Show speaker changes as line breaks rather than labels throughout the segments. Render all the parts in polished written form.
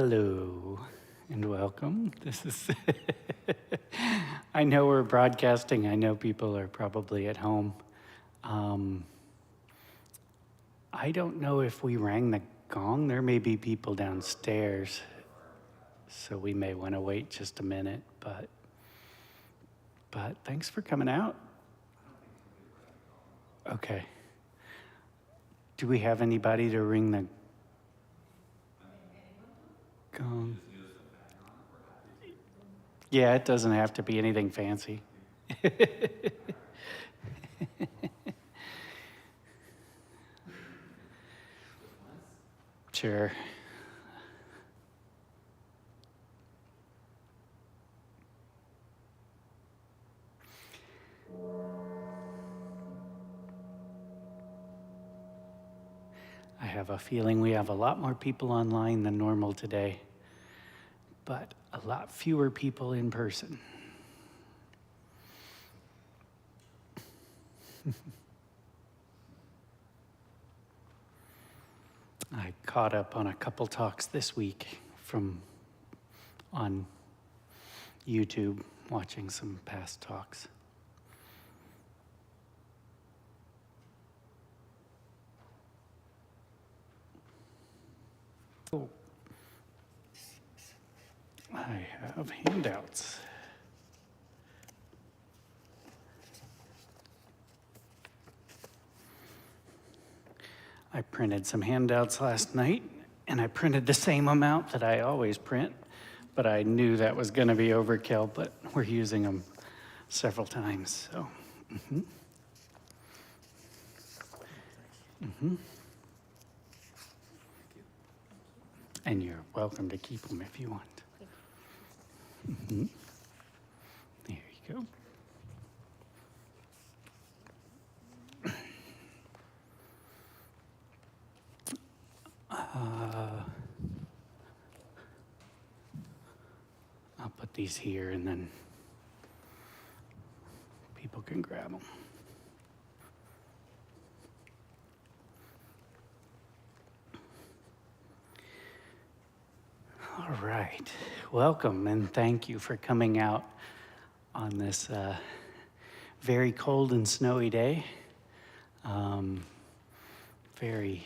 Hello and welcome. This is, I know we're broadcasting. I know people are probably at home. I don't know if we rang the gong. There may be people downstairs, so we may want to wait just a minute, but thanks for coming out. Okay. Do we have anybody to ring the gong? Yeah, it doesn't have to be anything fancy. Sure. I have a feeling we have a lot more people online than normal today, but a lot fewer people in person. I caught up on a couple talks this week on YouTube, watching some past talks. Oh. I have handouts. I printed some handouts last night, and I printed the same amount that I always print, but I knew that was going to be overkill, but we're using them several times, so. And you're welcome to keep them if you want. There you go. I'll put these here and then people can grab them. All right, welcome and thank you for coming out on this very cold and snowy day. Very,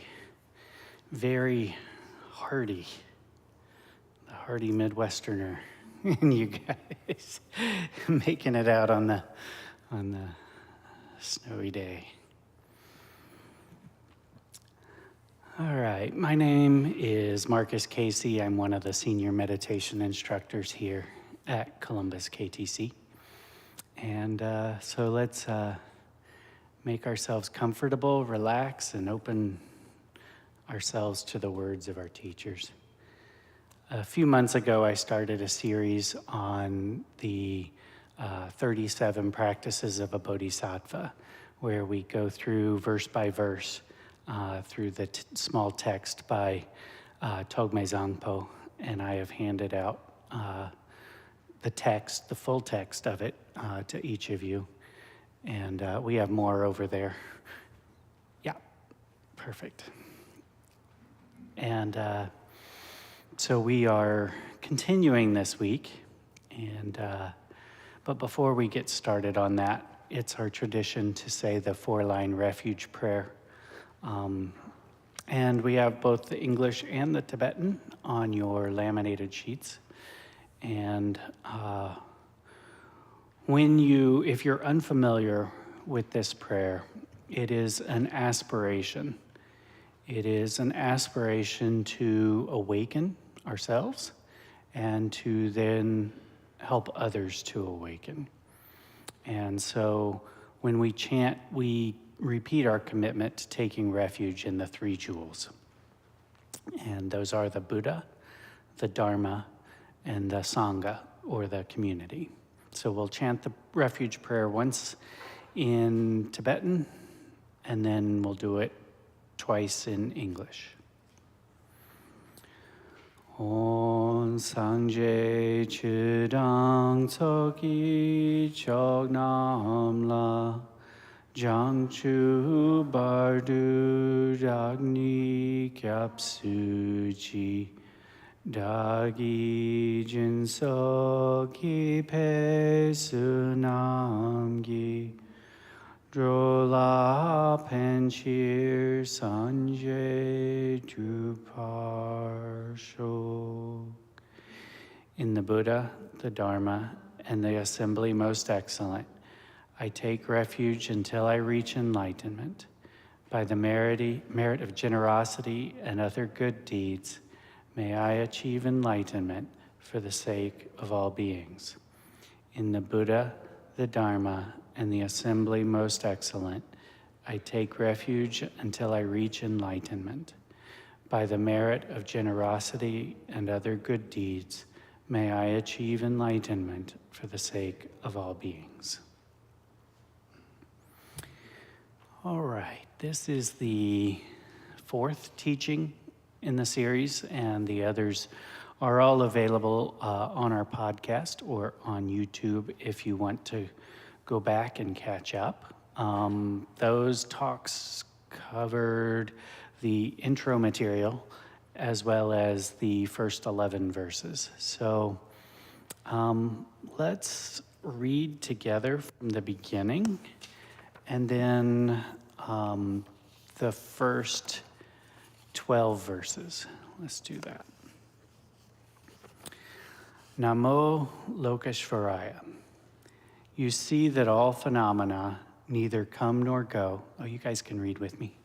very hardy, the hardy Midwesterner, and you guys making it out on the snowy day. All right, my name is Marcus Casey. I'm one of the senior meditation instructors here at Columbus KTC. And so let's make ourselves comfortable, relax, and open ourselves to the words of our teachers. A few months ago, I started a series on the 37 practices of a Bodhisattva, where we go through verse by verse through the small text by Togme Zangpo, and I have handed out the text, the full text of it, to each of you. And we have more over there. Yeah, perfect. And so we are continuing this week, and but before we get started on that, it's our tradition to say the 4-line refuge prayer. And we have both the English and the Tibetan on your laminated sheets. And if you're unfamiliar with this prayer, it is an aspiration. It is an aspiration to awaken ourselves and to then help others to awaken. And so when we chant, we repeat our commitment to taking refuge in the 3 jewels. And those are the Buddha, the Dharma, and the Sangha, or the community. So we'll chant the refuge prayer once in Tibetan, and then we'll do it twice in English. On Sangye Chudang Tsoki Chognam La Jangchu Bardu Dagni Kyapsuji Dagi jinso ki pe sunamgi drola penchir sanje druparsho. In the Buddha, the Dharma, and the assembly most excellent, I take refuge until I reach enlightenment. By the merit of generosity and other good deeds, may I achieve enlightenment for the sake of all beings. In the Buddha, the Dharma, and the assembly most excellent, I take refuge until I reach enlightenment. By the merit of generosity and other good deeds, may I achieve enlightenment for the sake of all beings. All right, this is the fourth teaching in the series, and the others are all available on our podcast or on YouTube if you want to go back and catch up. Those talks covered the intro material as well as the first 11 verses. So let's read together from the beginning, and then the first 12 verses. Let's do that. Namo Lokeshvaraya. You see that all phenomena neither come nor go. Oh, you guys can read with me.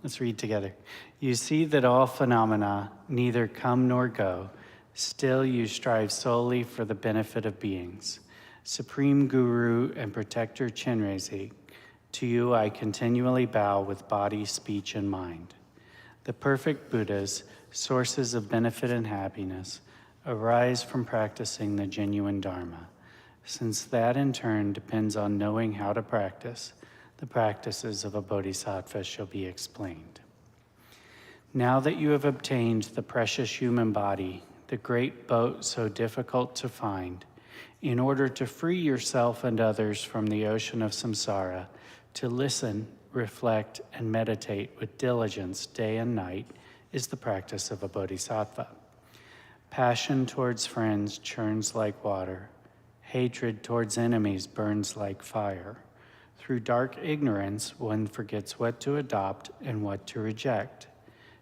Let's read together. You see that all phenomena neither come nor go. Still you strive solely for the benefit of beings. Supreme Guru and Protector Chenrezig, to you I continually bow with body, speech, and mind. The perfect Buddhas, sources of benefit and happiness, arise from practicing the genuine Dharma. Since that in turn depends on knowing how to practice, the practices of a Bodhisattva shall be explained. Now that you have obtained the precious human body, the great boat so difficult to find, in order to free yourself and others from the ocean of samsara, to listen, reflect, and meditate with diligence day and night is the practice of a bodhisattva. Passion towards friends churns like water. Hatred towards enemies burns like fire. Through dark ignorance, one forgets what to adopt and what to reject.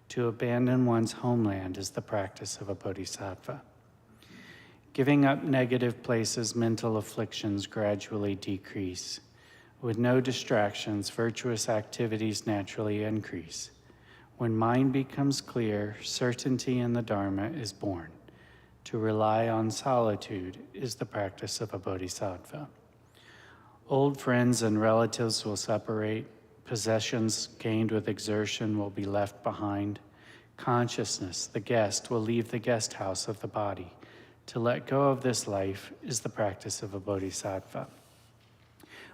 To abandon one's homeland is the practice of a bodhisattva. Giving up negative places, mental afflictions gradually decrease. With no distractions, virtuous activities naturally increase. When mind becomes clear, certainty in the Dharma is born. To rely on solitude is the practice of a bodhisattva. Old friends and relatives will separate. Possessions gained with exertion will be left behind. Consciousness, the guest, will leave the guest house of the body. To let go of this life is the practice of a bodhisattva.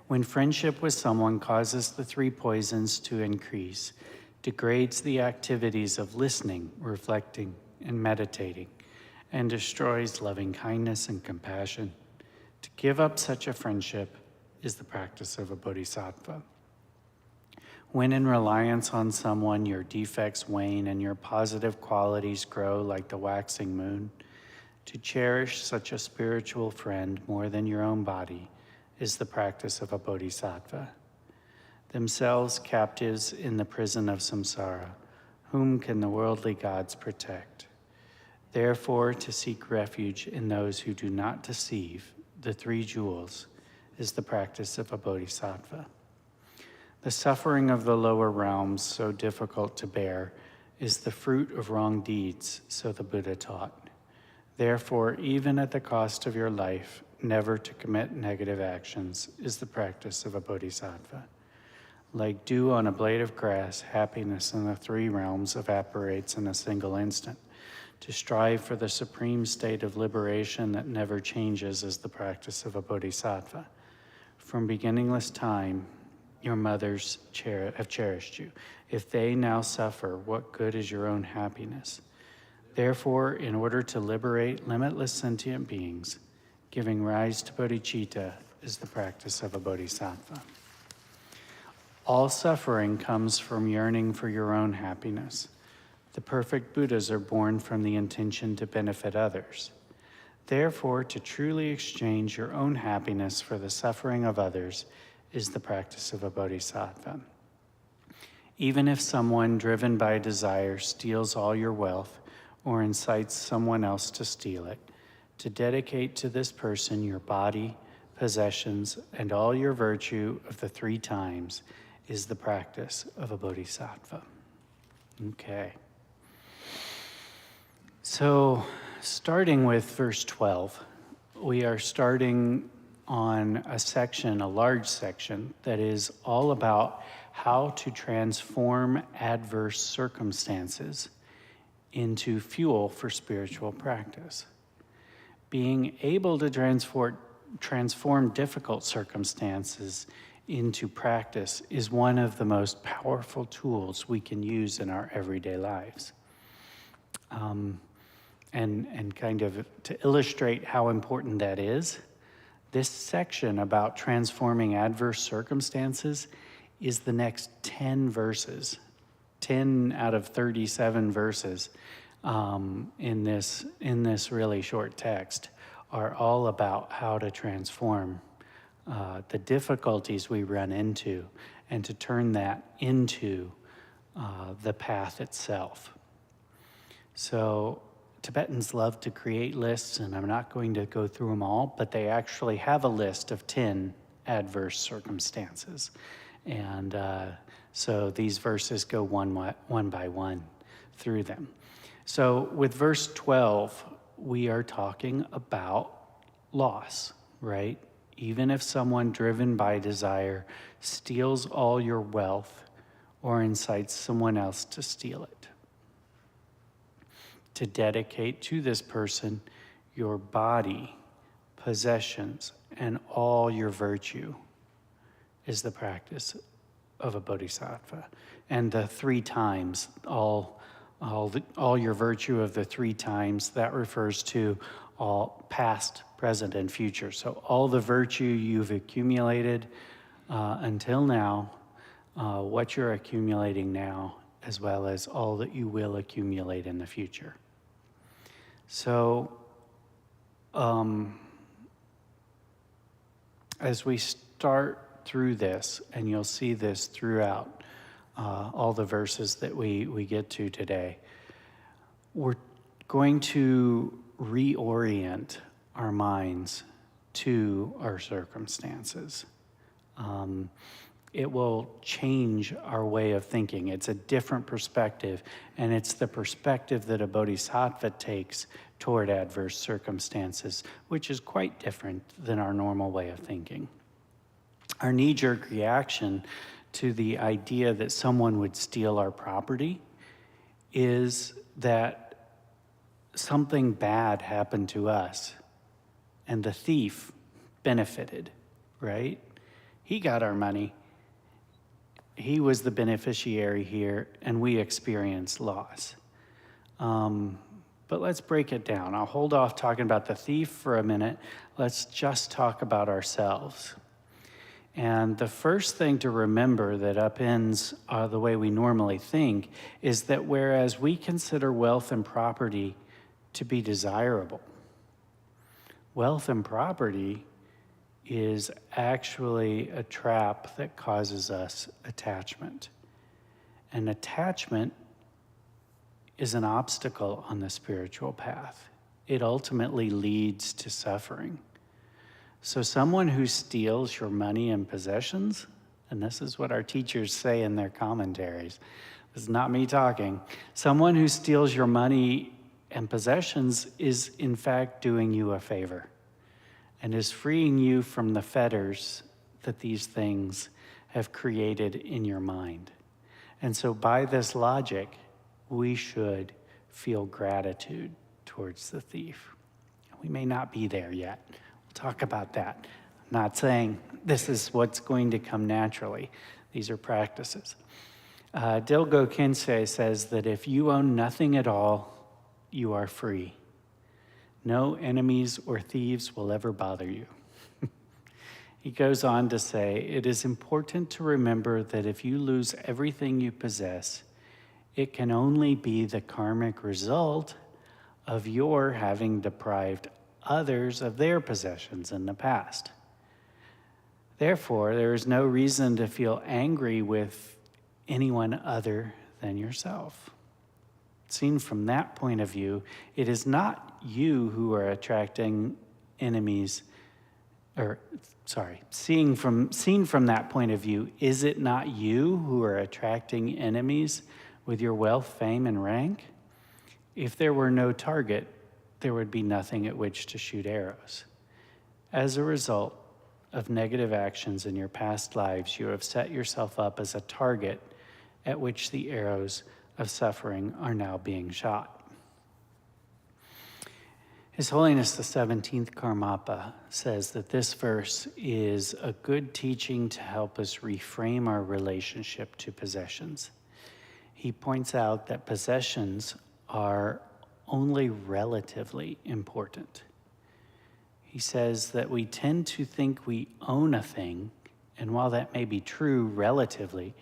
When friendship with someone causes the three poisons to increase, degrades the activities of listening, reflecting, and meditating, and destroys loving kindness and compassion, to give up such a friendship is the practice of a bodhisattva. When in reliance on someone, your defects wane and your positive qualities grow like the waxing moon, to cherish such a spiritual friend more than your own body is the practice of a bodhisattva. Themselves captives in the prison of samsara, whom can the worldly gods protect? Therefore, to seek refuge in those who do not deceive, the three jewels, is the practice of a bodhisattva. The suffering of the lower realms, so difficult to bear, is the fruit of wrong deeds, so the Buddha taught. Therefore, even at the cost of your life, never to commit negative actions is the practice of a bodhisattva. Like dew on a blade of grass, happiness in the three realms evaporates in a single instant. To strive for the supreme state of liberation that never changes is the practice of a bodhisattva. From beginningless time, your mothers have cherished you. If they now suffer, what good is your own happiness? Therefore, in order to liberate limitless sentient beings, giving rise to bodhicitta is the practice of a bodhisattva. All suffering comes from yearning for your own happiness. The perfect Buddhas are born from the intention to benefit others. Therefore, to truly exchange your own happiness for the suffering of others is the practice of a bodhisattva. Even if someone driven by desire steals all your wealth or incites someone else to steal it, to dedicate to this person your body, possessions, and all your virtue of the 3 times is the practice of a bodhisattva. Okay. So, starting with verse 12, we are starting on a large section that is all about how to transform adverse circumstances into fuel for spiritual practice. Being able to transform difficult circumstances into practice is one of the most powerful tools we can use in our everyday lives. And kind of to illustrate how important that is, this section about transforming adverse circumstances is the next 10 verses. 10 out of 37 verses in this really short text are all about how to transform the difficulties we run into and to turn that into the path itself. So Tibetans love to create lists, and I'm not going to go through them all, but they actually have a list of 10 adverse circumstances. And so these verses go one by one through them. So with verse 12, we are talking about loss, right? Even if someone driven by desire steals all your wealth or incites someone else to steal it. To dedicate to this person your body, possessions, and all your virtue is the practice of a bodhisattva. And the 3 times, all your virtue of the 3 times, that refers to all past, present, and future. So all the virtue you've accumulated until now, what you're accumulating now, as well as all that you will accumulate in the future. So, as we start through this, and you'll see this throughout all the verses that we get to today, we're going to reorient our minds to our circumstances. It will change our way of thinking. It's a different perspective, and it's the perspective that a bodhisattva takes toward adverse circumstances, which is quite different than our normal way of thinking. Our knee-jerk reaction to the idea that someone would steal our property is that something bad happened to us, and the thief benefited, right? He got our money. He was the beneficiary here, and we experienced loss. But let's break it down. I'll hold off talking about the thief for a minute. Let's just talk about ourselves. And the first thing to remember that upends the way we normally think is that whereas we consider wealth and property to be desirable, wealth and property is actually a trap that causes us attachment. And attachment is an obstacle on the spiritual path. It ultimately leads to suffering. So someone who steals your money and possessions, and this is what our teachers say in their commentaries, this is not me talking, someone who steals your money and possessions is in fact doing you a favor and is freeing you from the fetters that these things have created in your mind. And so by this logic, we should feel gratitude towards the thief. We may not be there yet. We'll talk about that. I'm not saying this is what's going to come naturally. These are practices. Dilgo Khyentse says that if you own nothing at all, you are free. No enemies or thieves will ever bother you. He goes on to say, it is important to remember that if you lose everything you possess, It can only be the karmic result of your having deprived others of their possessions in the past. Therefore, there is no reason to feel angry with anyone other than yourself. Seen from that point of view, it is not you who are attracting enemies, seen from that point of view, is it not you who are attracting enemies with your wealth, fame, and rank? If there were no target, there would be nothing at which to shoot arrows. As a result of negative actions in your past lives, you have set yourself up as a target at which the arrows of suffering are now being shot. His Holiness the 17th Karmapa says that this verse is a good teaching to help us reframe our relationship to possessions. He points out that possessions are only relatively important. He says that we tend to think we own a thing, and while that may be true relatively,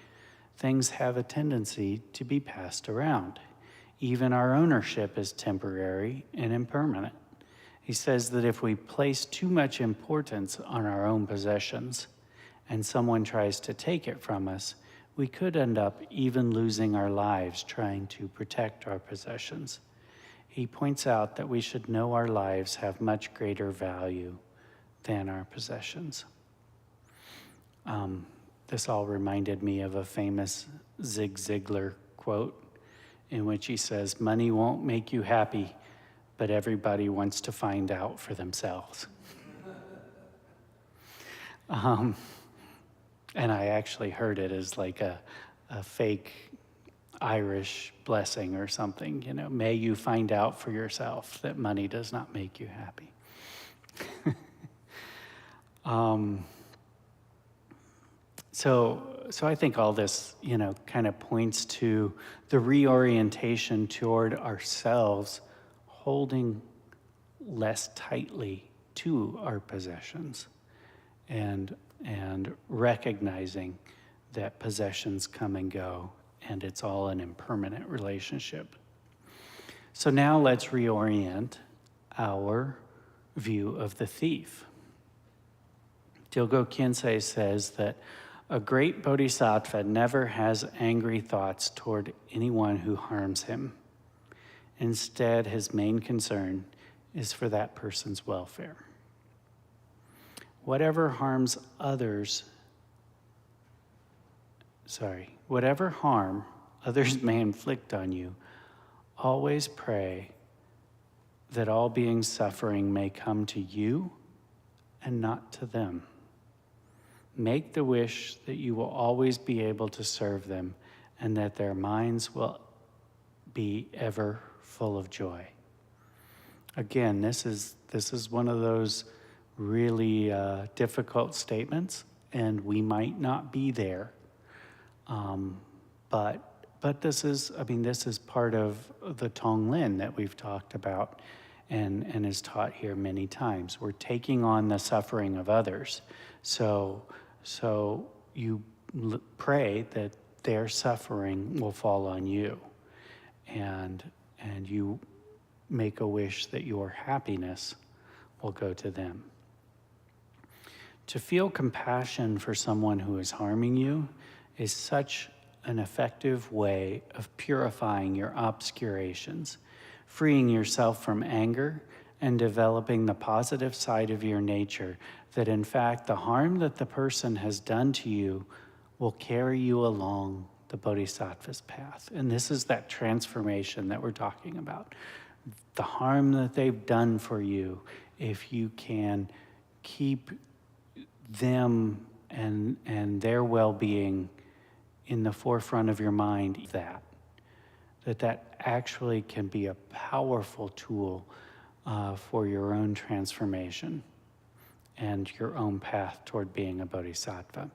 things have a tendency to be passed around. Even our ownership is temporary and impermanent. He says that if we place too much importance on our own possessions and someone tries to take it from us, we could end up even losing our lives trying to protect our possessions. He points out that we should know our lives have much greater value than our possessions. This all reminded me of a famous Zig Ziglar quote in which he says, "Money won't make you happy, but everybody wants to find out for themselves." And I actually heard it as like a fake Irish blessing or something, may you find out for yourself that money does not make you happy. So I think all this, kind of points to the reorientation toward ourselves, holding less tightly to our possessions and recognizing that possessions come and go and it's all an impermanent relationship. So now let's reorient our view of the thief. Dilgo Khyentse says that a great bodhisattva never has angry thoughts toward anyone who harms him. Instead, his main concern is for that person's welfare. Whatever harm others may inflict on you, always pray that all beings suffering may come to you and not to them. Make the wish that you will always be able to serve them and that their minds will be ever full of joy. Again, this is one of those really difficult statements, and we might not be there. But this is part of the Tonglen that we've talked about and is taught here many times. We're taking on the suffering of others. So you pray that their suffering will fall on you, and you make a wish that your happiness will go to them. To feel compassion for someone who is harming you is such an effective way of purifying your obscurations, freeing yourself from anger, and developing the positive side of your nature that in fact the harm that the person has done to you will carry you along the Bodhisattva's path. And this is that transformation that we're talking about. The harm that they've done for you, if you can keep them and their well-being in the forefront of your mind, that actually can be a powerful tool for your own transformation and your own path toward being a bodhisattva.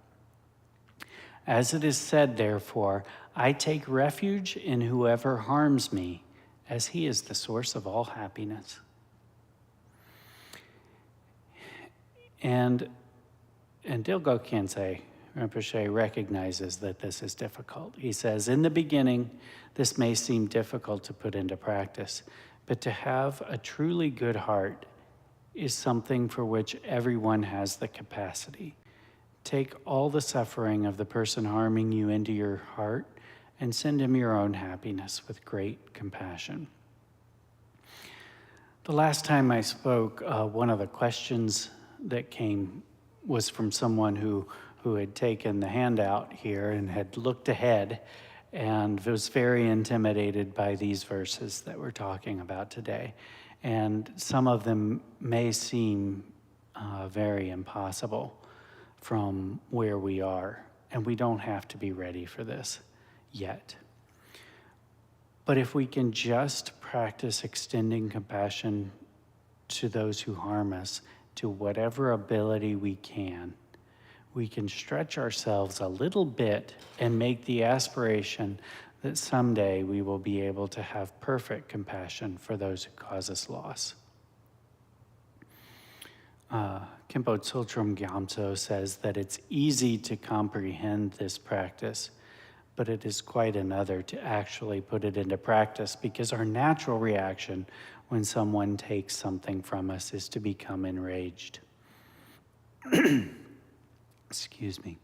As it is said, therefore, I take refuge in whoever harms me, as he is the source of all happiness. And Dilgo Khyentse Rinpoche recognizes that this is difficult. He says, in the beginning, this may seem difficult to put into practice, but to have a truly good heart is something for which everyone has the capacity. Take all the suffering of the person harming you into your heart and send him your own happiness with great compassion. The last time I spoke, one of the questions that came was from someone who had taken the handout here and had looked ahead and was very intimidated by these verses that we're talking about today. And some of them may seem very impossible from where we are, and we don't have to be ready for this yet. But if we can just practice extending compassion to those who harm us to whatever ability we can stretch ourselves a little bit and make the aspiration that someday we will be able to have perfect compassion for those who cause us loss. Khenpo Tsultrim Gyamtso says that it's easy to comprehend this practice, but it is quite another to actually put it into practice, because our natural reaction when someone takes something from us is to become enraged. Excuse me.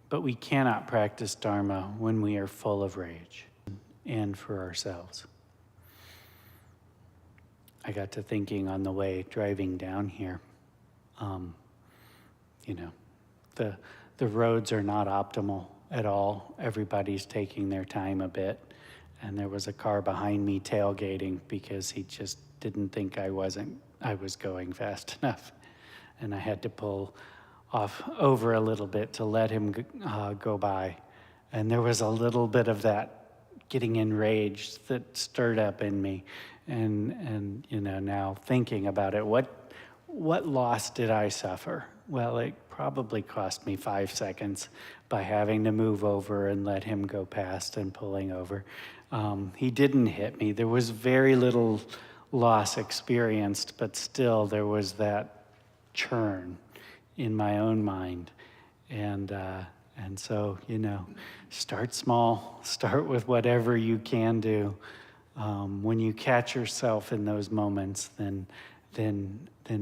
But we cannot practice Dharma when we are full of rage and for ourselves. I got to thinking on the way driving down here, the roads are not optimal at all. Everybody's taking their time a bit. And there was a car behind me tailgating because he just didn't think I was going fast enough. And I had to pull off over a little bit to let him go by. And there was a little bit of that getting enraged that stirred up in me. And now thinking about it, what loss did I suffer? Well, it probably cost me 5 seconds by having to move over and let him go past and pulling over. He didn't hit me. There was very little loss experienced, but still there was that churn in my own mind. And so, start small, start with whatever you can do. When you catch yourself in those moments, then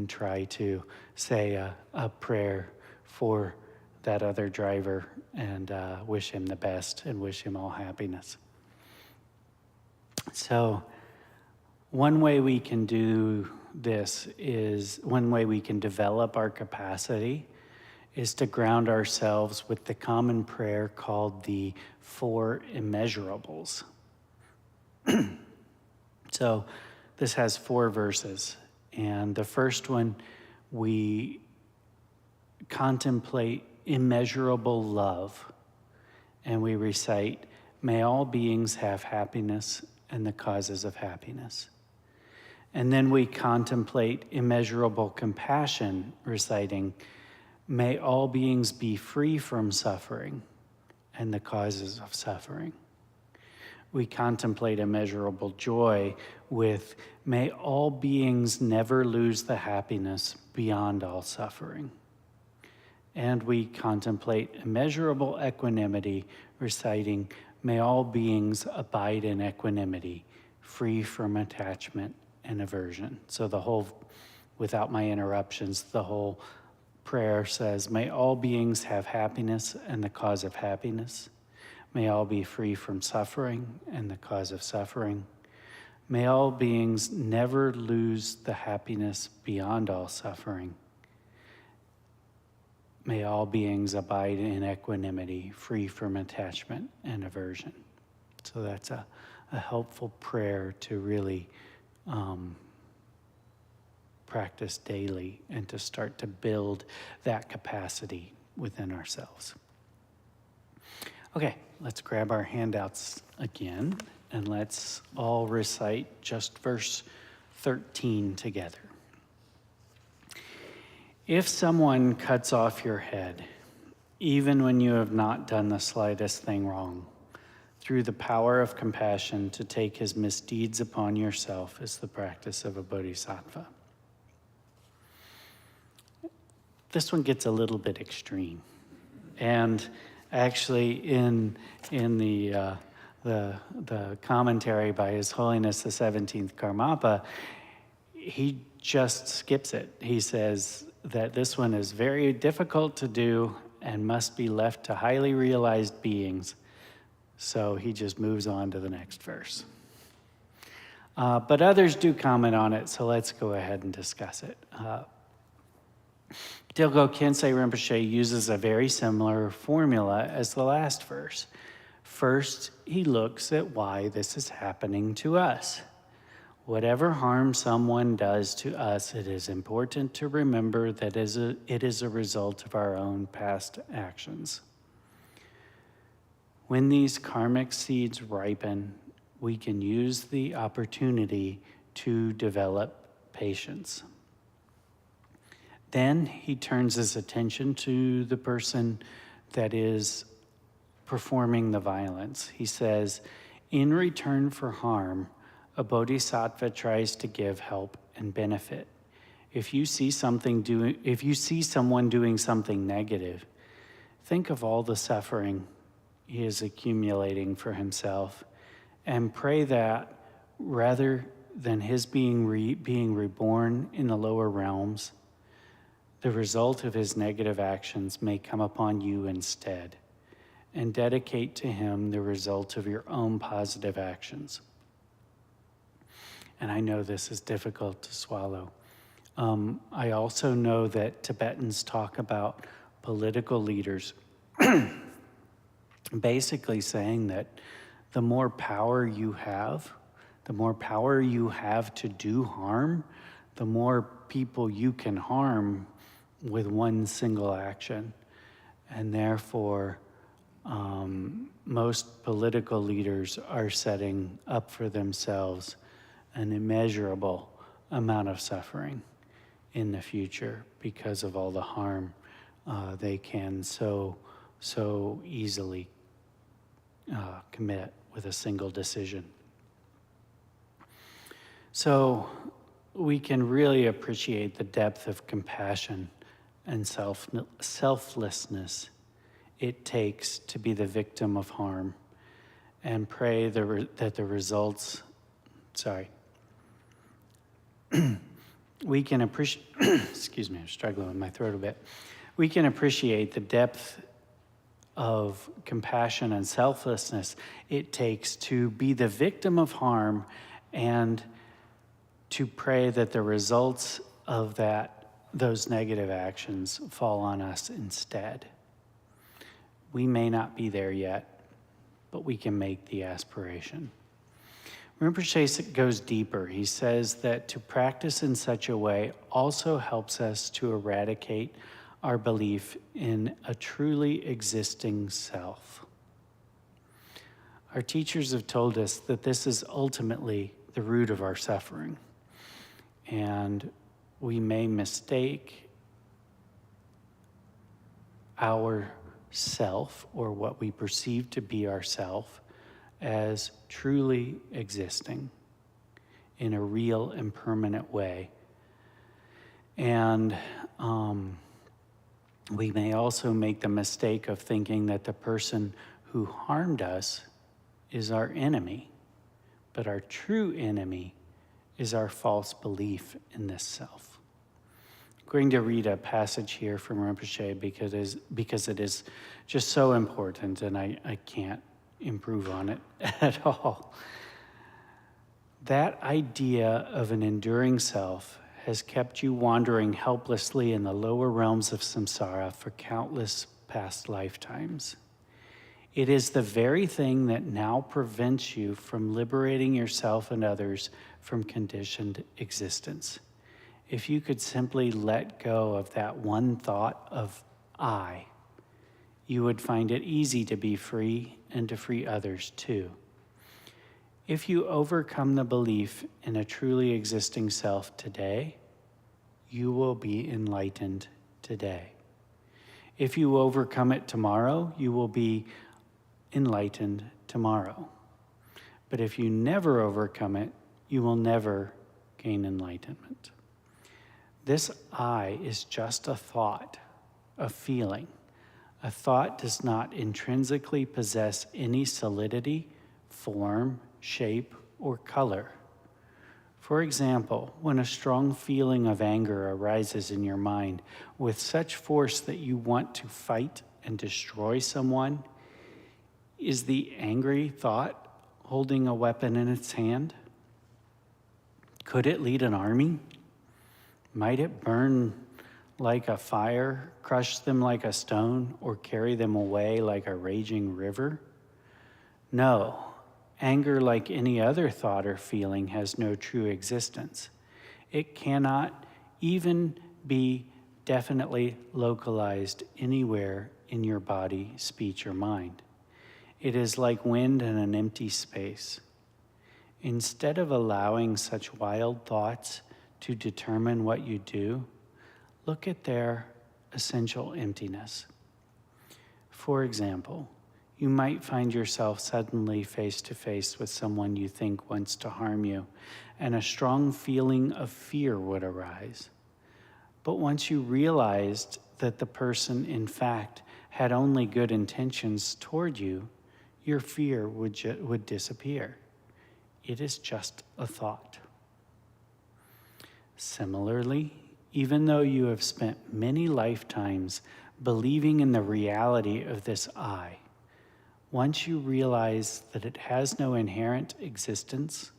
try to say a prayer for that other driver and wish him the best and wish him all happiness. So one way we can do this is, one way we can develop our capacity is to ground ourselves with the common prayer called the 4 immeasurables. So this has 4 verses. And the first one, we contemplate immeasurable love. And we recite, may all beings have happiness and the causes of happiness. And then we contemplate immeasurable compassion, reciting, may all beings be free from suffering and the causes of suffering. We contemplate immeasurable joy with, may all beings never lose the happiness beyond all suffering. And we contemplate immeasurable equanimity, reciting, may all beings abide in equanimity, free from attachment and aversion. So the whole, without my interruptions, the whole prayer says, may all beings have happiness and the cause of happiness. May all be free from suffering and the cause of suffering. May all beings never lose the happiness beyond all suffering. May all beings abide in equanimity, free from attachment and aversion. So that's a helpful prayer to really practice daily and to start to build that capacity within ourselves. Okay, let's grab our handouts again and let's all recite just verse 13 together. If someone cuts off your head, even when you have not done the slightest thing wrong, through the power of compassion to take his misdeeds upon yourself is the practice of a bodhisattva. This one gets a little bit extreme. And actually, in the commentary by His Holiness the 17th Karmapa, he just skips it. He says that this one is very difficult to do and must be left to highly realized beings. So he just moves on to the next verse. But others do comment on it, so let's go ahead and discuss it. Dilgo Khyentse Rinpoche uses a very similar formula as the last verse. First, he looks at why this is happening to us. Whatever harm someone does to us, it is important to remember that it is a result of our own past actions. When these karmic seeds ripen, we can use the opportunity to develop patience. Then he turns his attention to the person that is performing the violence. He says, in return for harm, a bodhisattva tries to give help and benefit. If you see someone doing something negative, think of all the suffering he is accumulating for himself, and pray that rather than his being reborn in the lower realms, the result of his negative actions may come upon you instead, and dedicate to him the result of your own positive actions. And I know this is difficult to swallow. I also know that Tibetans talk about political leaders basically saying that the more power you have to do harm, the more people you can harm with one single action. And therefore, most political leaders are setting up for themselves an immeasurable amount of suffering in the future because of all the harm they can so easily commit with a single decision. So we can really appreciate the depth of compassion and selflessness it takes to be the victim of harm, and pray that the results, we can appreciate, excuse me, I'm struggling with my throat a bit. We can appreciate the depth of compassion and selflessness it takes to be the victim of harm, and to pray that the results of those negative actions fall on us instead. We may not be there yet, but we can make the aspiration. Rinpoche goes deeper. He says that to practice in such a way also helps us to eradicate our belief in a truly existing self. Our teachers have told us that this is ultimately the root of our suffering, and we may mistake our self, or what we perceive to be ourself, as truly existing in a real and permanent way. And we may also make the mistake of thinking that the person who harmed us is our enemy, but our true enemy is our false belief in this self. I'm going to read a passage here from Rinpoche because it is just so important, and I can't improve on it at all. That idea of an enduring self has kept you wandering helplessly in the lower realms of samsara for countless past lifetimes. It is the very thing that now prevents you from liberating yourself and others from conditioned existence. If you could simply let go of that one thought of I, you would find it easy to be free and to free others too. If you overcome the belief in a truly existing self today, you will be enlightened today. If you overcome it tomorrow, you will be enlightened tomorrow. But if you never overcome it, you will never gain enlightenment. This I is just a thought, a feeling, A thought does not intrinsically possess any solidity, form, shape, or color. For example, when a strong feeling of anger arises in your mind with such force that you want to fight and destroy someone, is the angry thought holding a weapon in its hand? Could it lead an army? Might it burn like a fire, crush them like a stone, or carry them away like a raging river? No, anger, like any other thought or feeling, has no true existence. It cannot even be definitely localized anywhere in your body, speech, or mind. It is like wind in an empty space. Instead of allowing such wild thoughts to determine what you do, look at their essential emptiness. For example, you might find yourself suddenly face to face with someone you think wants to harm you, and a strong feeling of fear would arise. But once you realized that the person, in fact, had only good intentions toward you, your fear would disappear. It is just a thought. Similarly, even though you have spent many lifetimes believing in the reality of this I, once you realize that it has no inherent existence,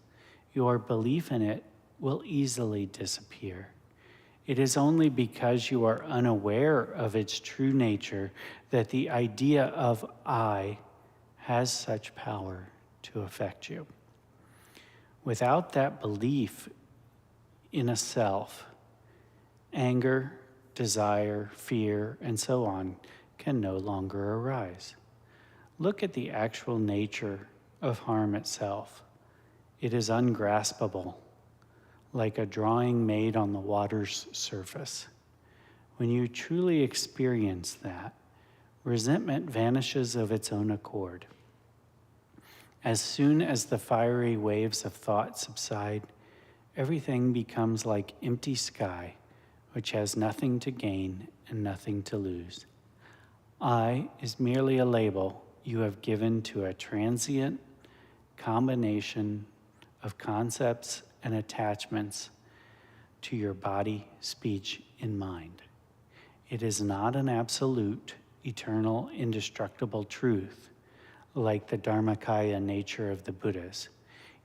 your belief in it will easily disappear. It is only because you are unaware of its true nature that the idea of I has such power to affect you. Without that belief in a self, anger, desire, fear, and so on can no longer arise. Look at the actual nature of harm itself. It is ungraspable, like a drawing made on the water's surface. When you truly experience that, resentment vanishes of its own accord. As soon as the fiery waves of thought subside, everything becomes like empty sky, which has nothing to gain and nothing to lose. I is merely a label you have given to a transient combination of concepts and attachments to your body, speech, and mind. It is not an absolute, eternal, indestructible truth, like the Dharmakaya nature of the Buddhas.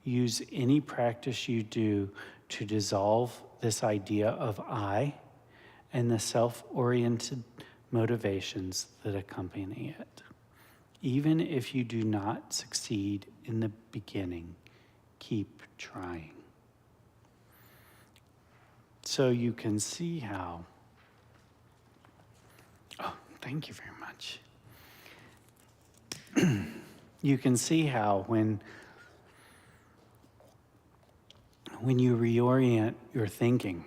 Use any practice you do to dissolve this idea of I and the self-oriented motivations that accompany it. Even if you do not succeed in the beginning, keep trying. So you can see how, thank you very much. You can see how when you reorient your thinking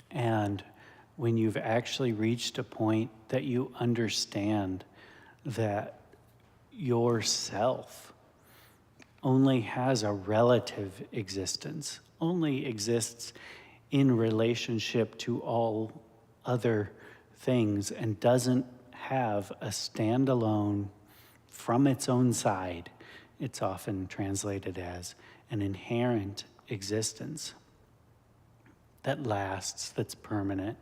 and when you've actually reached a point that you understand that yourself only has a relative existence, only exists in relationship to all other things, and doesn't have a standalone from its own side. It's often translated as an inherent existence that lasts, that's permanent,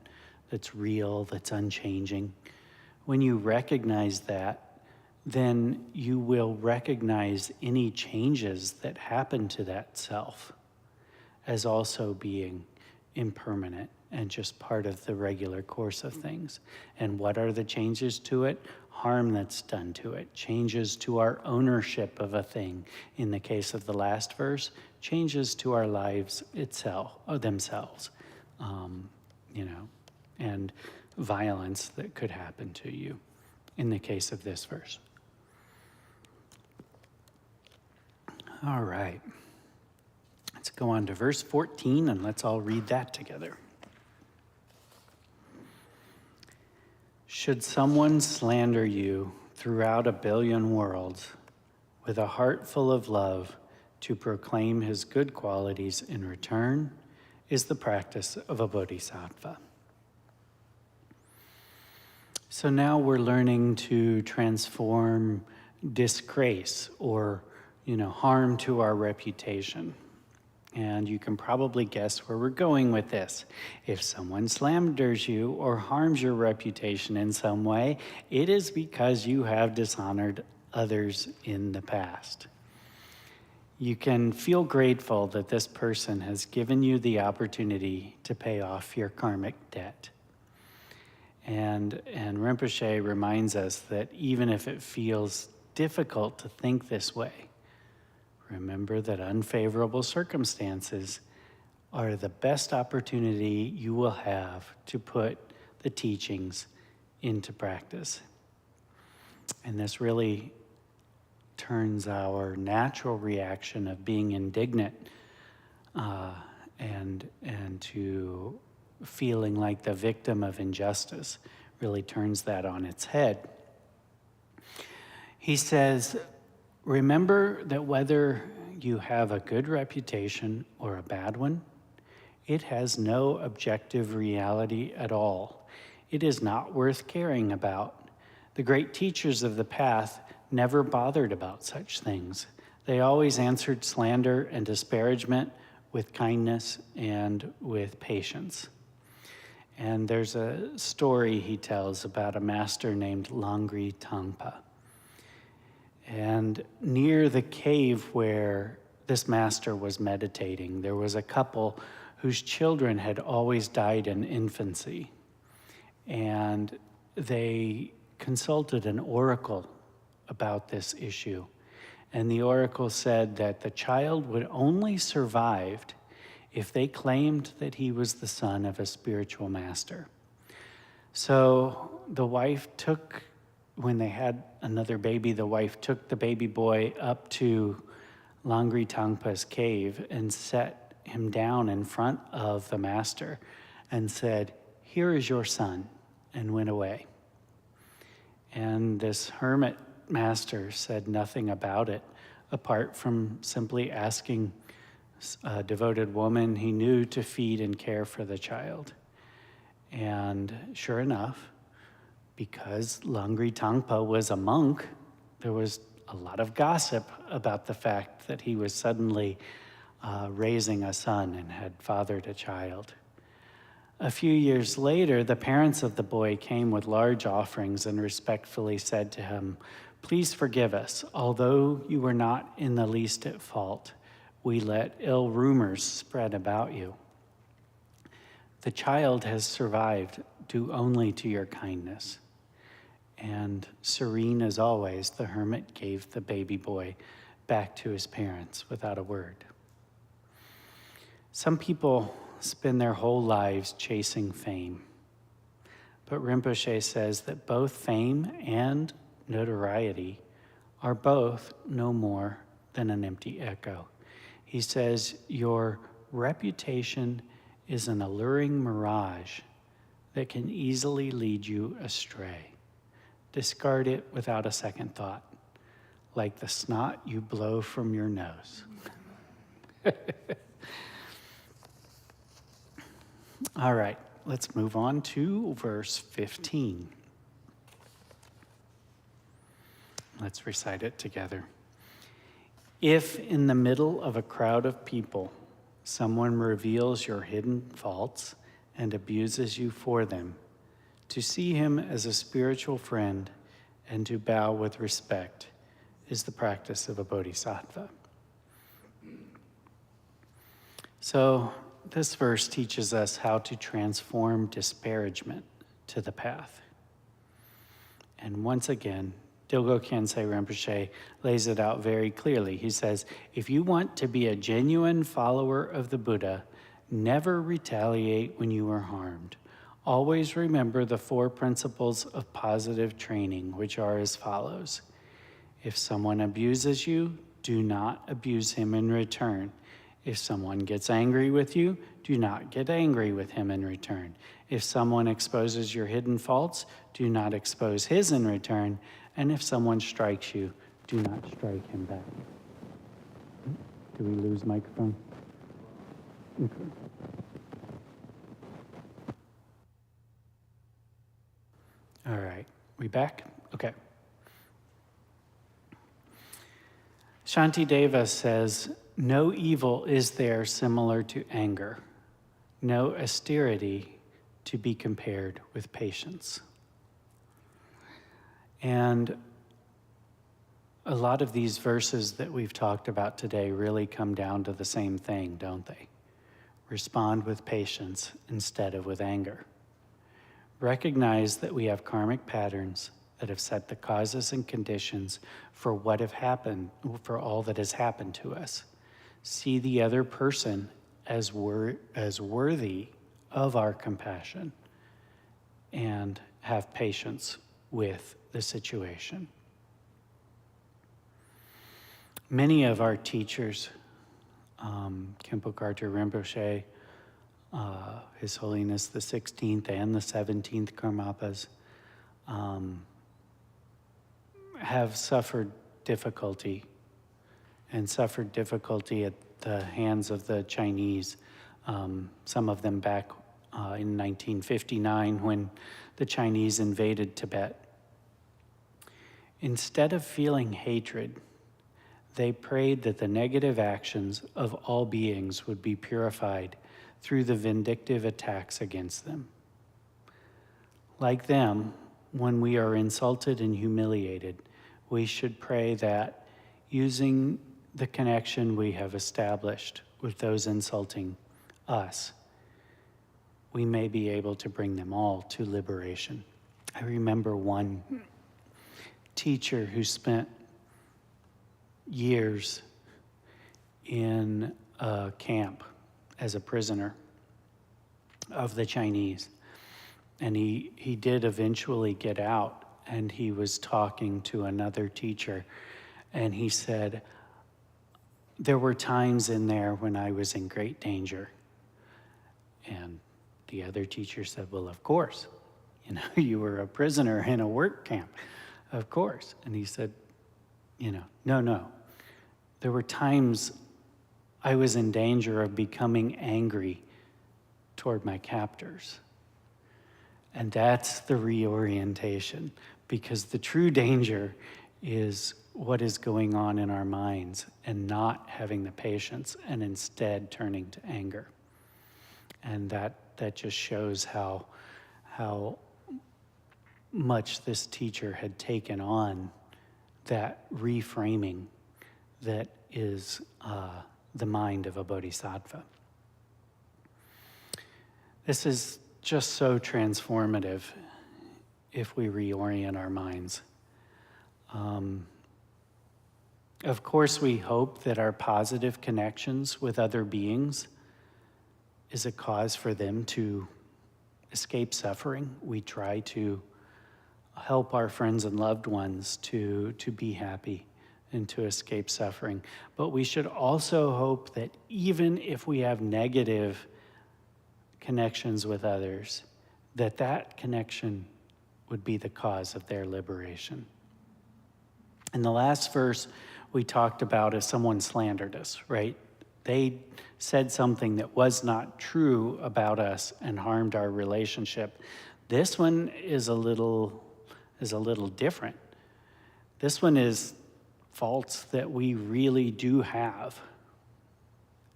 that's real, that's unchanging. When you recognize that, then you will recognize any changes that happen to that self as also being impermanent and just part of the regular course of things. And what are the changes to it? Harm that's done to it. Changes to our ownership of a thing. In the case of the last verse, changes to our lives themselves. And violence that could happen to you in the case of this verse. All right. Let's go on to verse 14 and let's all read that together. Should someone slander you throughout a billion worlds with a heart full of love to proclaim his good qualities in return is the practice of a bodhisattva. So now we're learning to transform disgrace or, harm to our reputation. And you can probably guess where we're going with this. If someone slanders you or harms your reputation in some way, it is because you have dishonored others in the past. You can feel grateful that this person has given you the opportunity to pay off your karmic debt. And Rinpoche reminds us that even if it feels difficult to think this way, remember that unfavorable circumstances are the best opportunity you will have to put the teachings into practice. And this really turns our natural reaction of being indignant and to feeling like the victim of injustice, really turns that on its head. He says, remember that whether you have a good reputation or a bad one, it has no objective reality at all. It is not worth caring about. The great teachers of the path never bothered about such things. They always answered slander and disparagement with kindness and with patience. And there's a story he tells about a master named Langri Tangpa. And near the cave where this master was meditating, there was a couple whose children had always died in infancy. And they consulted an oracle about this issue. And the oracle said that the child would only survive if they claimed that he was the son of a spiritual master. So the wife took, when they had another baby, the wife took the baby boy up to Langri Tangpa's cave and set him down in front of the master and said, "Here is your son," and went away. And this hermit master said nothing about it, apart from simply asking a devoted woman he knew to feed and care for the child. And sure enough, because Langri Tangpa was a monk, there was a lot of gossip about the fact that he was suddenly raising a son and had fathered a child. A few years later, the parents of the boy came with large offerings and respectfully said to him, "Please forgive us. Although you were not in the least at fault, we let ill rumors spread about you. The child has survived due only to your kindness." And serene as always, the hermit gave the baby boy back to his parents without a word. Some people spend their whole lives chasing fame. But Rinpoche says that both fame and notoriety are both no more than an empty echo. He says, your reputation is an alluring mirage that can easily lead you astray. Discard it without a second thought, like the snot you blow from your nose. All right, let's move on to verse 15. Let's recite it together. If in the middle of a crowd of people, someone reveals your hidden faults and abuses you for them, to see him as a spiritual friend and to bow with respect is the practice of a bodhisattva. So this verse teaches us how to transform disparagement to the path. And once again, Dilgo Khyentse Rinpoche lays it out very clearly. He says, if you want to be a genuine follower of the Buddha, never retaliate when you are harmed. Always remember the 4 principles of positive training, which are as follows. If someone abuses you, do not abuse him in return. If someone gets angry with you, do not get angry with him in return. If someone exposes your hidden faults, do not expose his in return. And if someone strikes you, do not strike him back. Do we lose microphone? Okay. All right, we back? Okay. Shantideva says, no evil is there similar to anger, no austerity to be compared with patience. And a lot of these verses that we've talked about today really come down to the same thing, don't they? Respond with patience instead of with anger. Recognize that we have karmic patterns that have set the causes and conditions for what have happened, for all that has happened to us. See the other person as worthy of our compassion and have patience with the situation. Many of our teachers, Khenpo Karthar Rinpoche, His Holiness the 16th and the 17th Karmapas, have suffered difficulty at the hands of the Chinese, some of them back in 1959 when the Chinese invaded Tibet. Instead of feeling hatred, they prayed that the negative actions of all beings would be purified through the vindictive attacks against them. Like them, when we are insulted and humiliated, we should pray that, using the connection we have established with those insulting us, we may be able to bring them all to liberation. I remember one teacher who spent years in a camp as a prisoner of the Chinese. And he did eventually get out, and he was talking to another teacher, and he said, there were times in there when I was in great danger. And the other teacher said, well, of course, you were a prisoner in a work camp, of course. And he said, no. There were times I was in danger of becoming angry toward my captors. And that's the reorientation, because the true danger is what is going on in our minds and not having the patience and instead turning to anger. And that just shows how much this teacher had taken on that reframing that is the mind of a bodhisattva. This is just so transformative if we reorient our minds. Of course, we hope that our positive connections with other beings is a cause for them to escape suffering. We try to help our friends and loved ones to be happy and to escape suffering. But we should also hope that even if we have negative connections with others, that connection would be the cause of their liberation. In the last verse, we talked about if someone slandered us, right? They said something that was not true about us and harmed our relationship. This one is a little different. This one is faults that we really do have,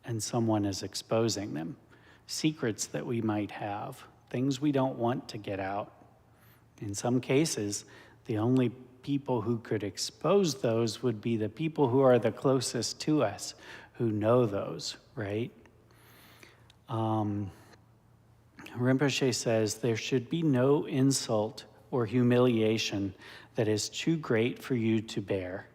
and someone is exposing them. Secrets that we might have, things we don't want to get out. In some cases, the only people who could expose those would be the people who are the closest to us, who know those, right? Rinpoche says there should be no insult or humiliation that is too great for you to bear.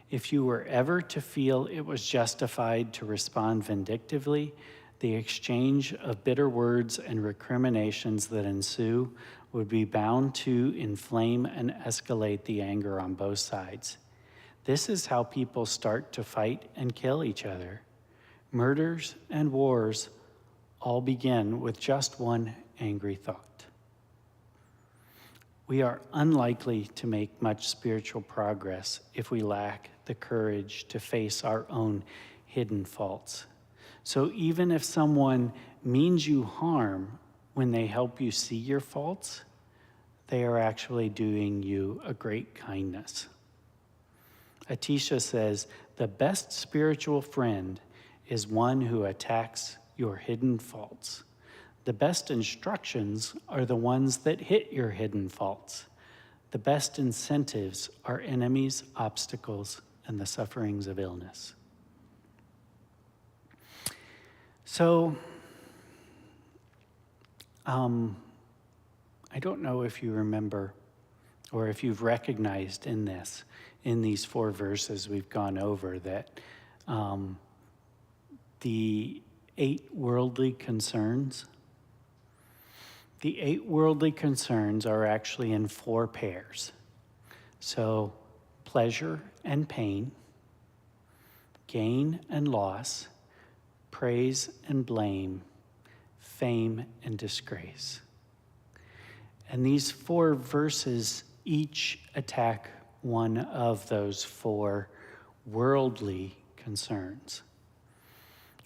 If you were ever to feel it was justified to respond vindictively, the exchange of bitter words and recriminations that ensue would be bound to inflame and escalate the anger on both sides. This is how people start to fight and kill each other. Murders and wars all begin with just one angry thought. We are unlikely to make much spiritual progress if we lack the courage to face our own hidden faults. So even if someone means you harm when they help you see your faults, they are actually doing you a great kindness. Atisha says, the best spiritual friend is one who attacks your hidden faults. The best instructions are the ones that hit your hidden faults. The best incentives are enemies, obstacles, and the sufferings of illness. So, I don't know if you remember or if you've recognized in these 4 verses we've gone over, that the 8 worldly concerns, are actually in 4 pairs. So pleasure and pain, gain and loss, praise and blame, fame and disgrace. And these 4 verses each attack one of those 4 worldly concerns.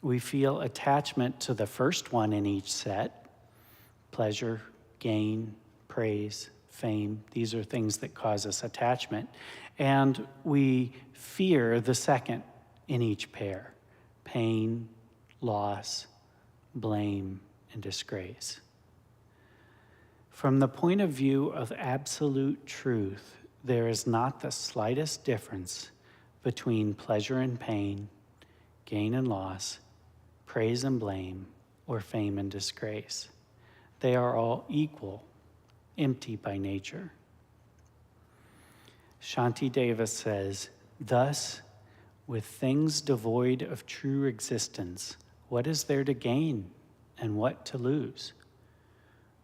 We feel attachment to the first one in each set: pleasure, gain, praise, fame. These are things that cause us attachment. And we fear the second in each pair: pain, loss, blame, and disgrace. From the point of view of absolute truth, there is not the slightest difference between pleasure and pain, gain and loss, praise and blame, or fame and disgrace. They are all equal, empty by nature. Shantideva says, thus, with things devoid of true existence, what is there to gain and what to lose?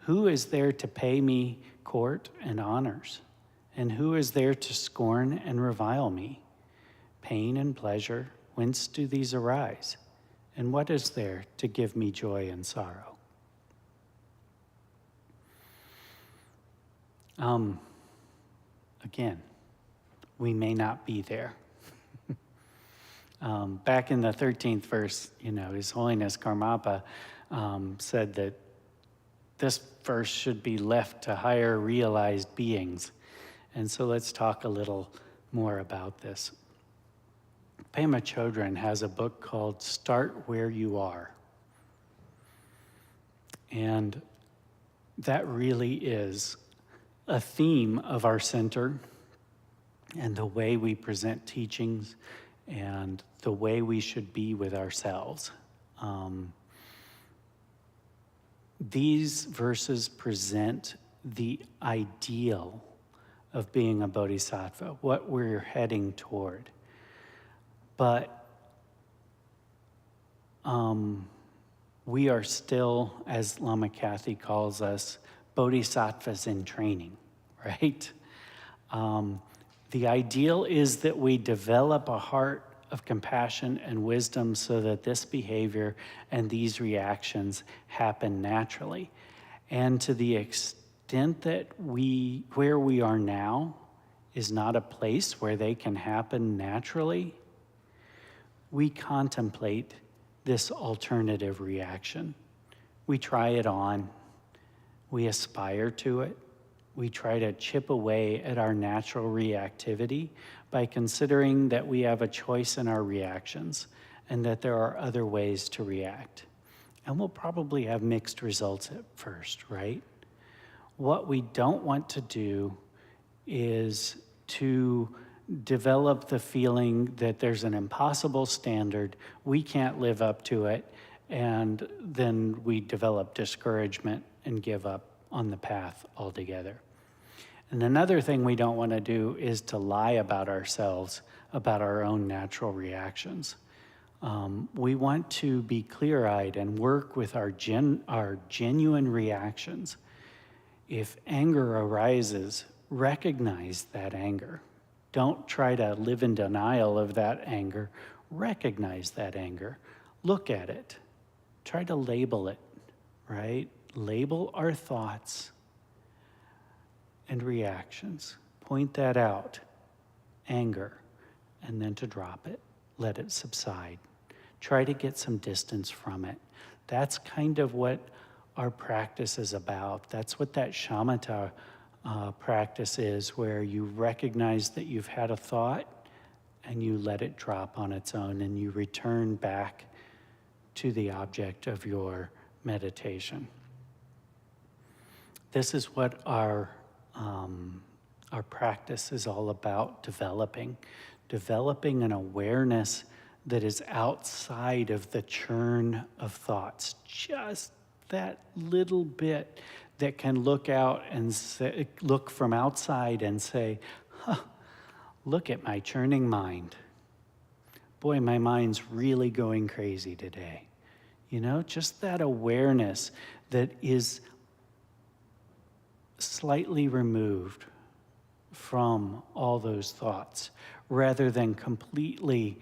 Who is there to pay me court and honors? And who is there to scorn and revile me? Pain and pleasure, whence do these arise? And what is there to give me joy and sorrow? Again, we may not be there. Back in the 13th verse, His Holiness Karmapa said that this verse should be left to higher realized beings. And so let's talk a little more about this. Pema Chodron has a book called Start Where You Are. And that really is a theme of our center and the way we present teachings and the way we should be with ourselves. These verses present the ideal of being a bodhisattva, what we're heading toward. But we are still, as Lama Kathy calls us, bodhisattvas in training, right? The ideal is that we develop a heart of compassion and wisdom so that this behavior and these reactions happen naturally. And to the extent that where we are now is not a place where they can happen naturally, we contemplate this alternative reaction. We try it on, we aspire to it, we try to chip away at our natural reactivity by considering that we have a choice in our reactions and that there are other ways to react. And we'll probably have mixed results at first, right? What we don't want to do is to develop the feeling that there's an impossible standard, we can't live up to it, and then we develop discouragement and give up on the path altogether. And another thing we don't want to do is to lie about ourselves, about our own natural reactions. We want to be clear-eyed and work with our genuine reactions. If anger arises, recognize that anger. Don't try to live in denial of that anger. Recognize that anger. Look at it. Try to label it, right? Label our thoughts and reactions. Point that out. Anger. And then to drop it. Let it subside. Try to get some distance from it. That's kind of what our practice is about. That's what that shamatha practice is, where you recognize that you've had a thought and you let it drop on its own and you return back to the object of your meditation. This is what our practice is all about, developing an awareness that is outside of the churn of thoughts, just that little bit that can look out and say, look from outside and say, look at my churning mind. Boy, my mind's really going crazy today. You know, just that awareness that is slightly removed from all those thoughts, rather than completely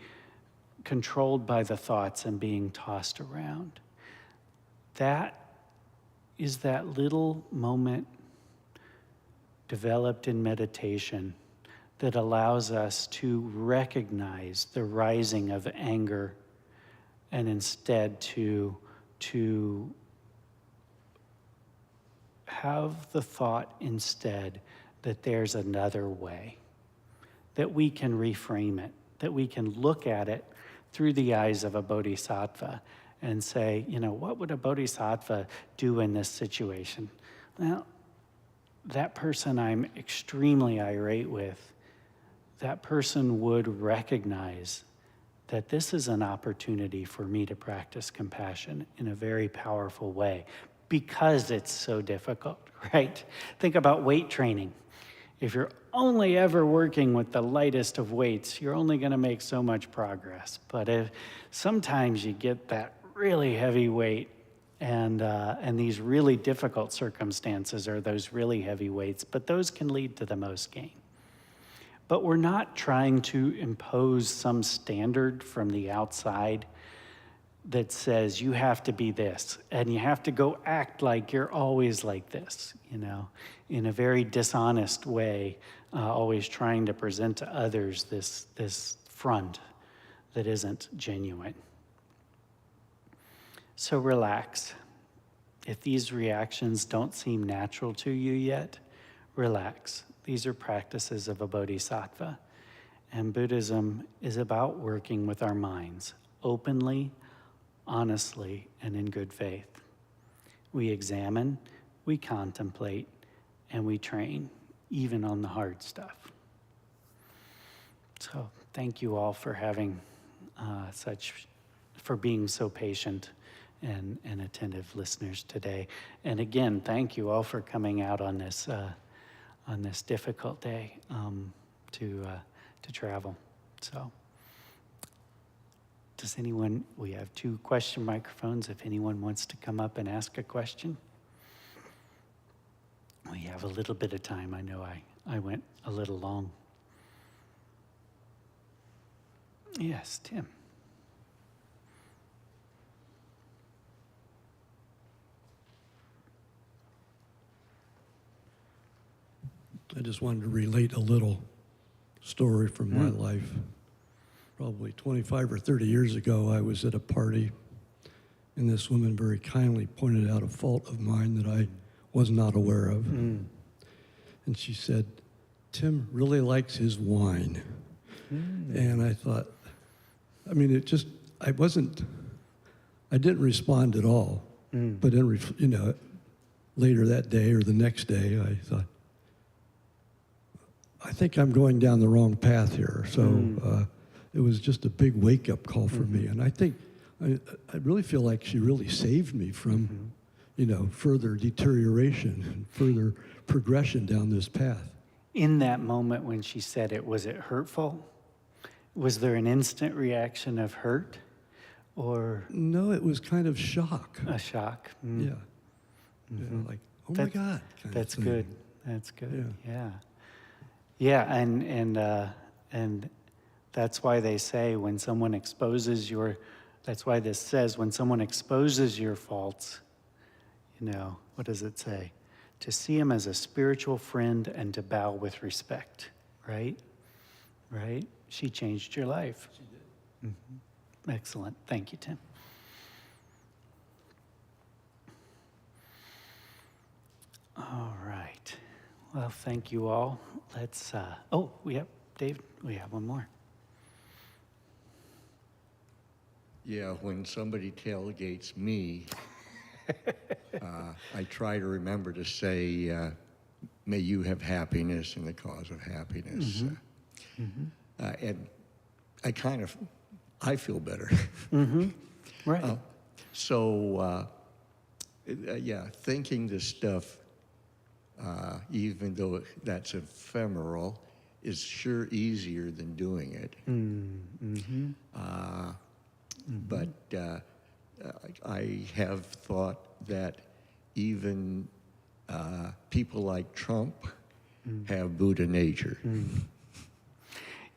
controlled by the thoughts and being tossed around. That is that little moment developed in meditation that allows us to recognize the rising of anger and instead to have the thought instead that there's another way, that we can reframe it, that we can look at it through the eyes of a bodhisattva and say, you know, what would a bodhisattva do in this situation? Well, that person I'm extremely irate with, that person would recognize that this is an opportunity for me to practice compassion in a very powerful way because it's so difficult, right? Think about weight training. If you're only ever working with the lightest of weights, you're only going to make so much progress. But if sometimes you get that really heavy weight, and these really difficult circumstances are those really heavy weights, but those can lead to the most gain. But we're not trying to impose some standard from the outside that says you have to be this, and you have to go act like you're always like this, you know, in a very dishonest way, always trying to present to others this front that isn't genuine. So relax. If these reactions don't seem natural to you yet, relax. These are practices of a bodhisattva. And Buddhism is about working with our minds openly, honestly, and in good faith. We examine, we contemplate, and we train, even on the hard stuff. So thank you all for having for being so patient and attentive listeners today. And again, thank you all for coming out on this difficult day to travel. So, does anyone? We have 2 question microphones. If anyone wants to come up and ask a question, we have a little bit of time. I know I went a little long. Yes, Tim.
I just wanted to relate a little story from my life. Probably 25 or 30 years ago, I was at a party, and this woman very kindly pointed out a fault of mine that I was not aware of. And she said, Tim really likes his wine. And I thought, I mean, I didn't respond at all. But later that day or the next day, I thought, I think I'm going down the wrong path here. So it was just a big wake-up call for me. And I think, I really feel like she really saved me from, further deterioration and further progression down this path.
In that moment when she said it, was it hurtful? Was there an instant reaction of hurt? Or
no, it was kind of shock.
A shock.
Yeah. Yeah, like, oh my God.
That's good. That's good. Yeah. Yeah, and that's why they say when someone exposes that's why this says when someone exposes your faults, what does it say? To see him as a spiritual friend and to bow with respect, right? Right? She changed your life.
She did.
Excellent. Thank you, Tim. All right. Well, thank you all. Let's, oh, Dave, we have one more.
Yeah, when somebody tailgates me, I try to remember to say, may you have happiness in the cause of happiness. And I feel better.
Right.
So, thinking this stuff, even though that's ephemeral, is sure easier than doing it. But I have thought that even people like Trump have Buddha nature.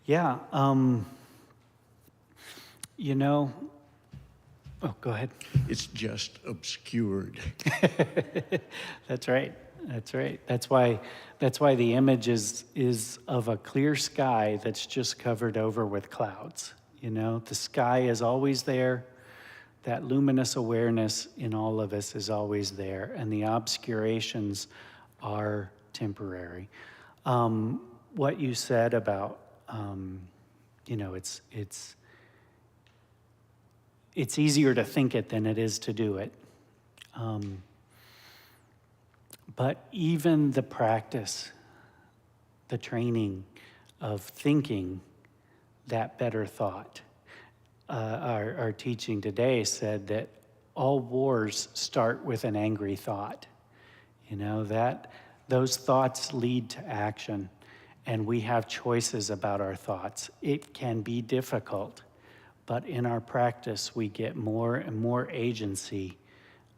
Yeah, you know, oh, go ahead.
It's just obscured.
That's right. That's right. That's why the image is of a clear sky that's just covered over with clouds. You know, the sky is always there. That luminous awareness in all of us is always there, and the obscurations are temporary. What you said about, you know, it's easier to think it than it is to do it. But even the practice, the training of thinking that better thought, our teaching today said that all wars start with an angry thought. You know, that those thoughts lead to action, and we have choices about our thoughts. It can be difficult, but in our practice, we get more and more agency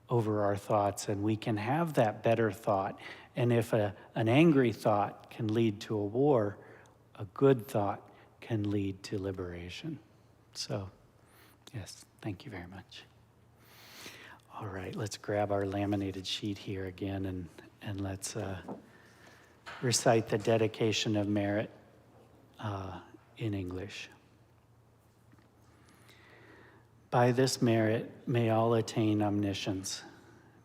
over our thoughts, and we can have that better thought. And if an angry thought can lead to a war, a good thought can lead to liberation. So, yes, thank you very much. All right, let's grab our laminated sheet here again, and let's recite the dedication of merit in English. By this merit, may all attain omniscience.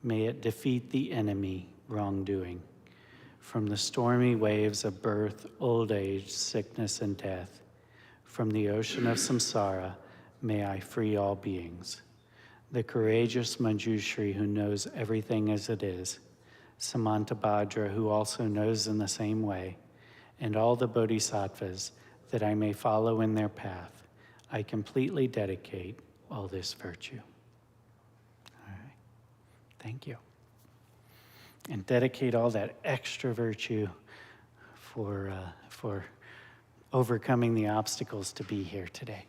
May it defeat the enemy, wrongdoing. From the stormy waves of birth, old age, sickness, and death, from the ocean of samsara, may I free all beings. The courageous Manjushri who knows everything as it is, Samantabhadra who also knows in the same way, and all the bodhisattvas that I may follow in their path, I completely dedicate all this virtue. All right, thank you. And dedicate all that extra virtue for overcoming the obstacles to be here today.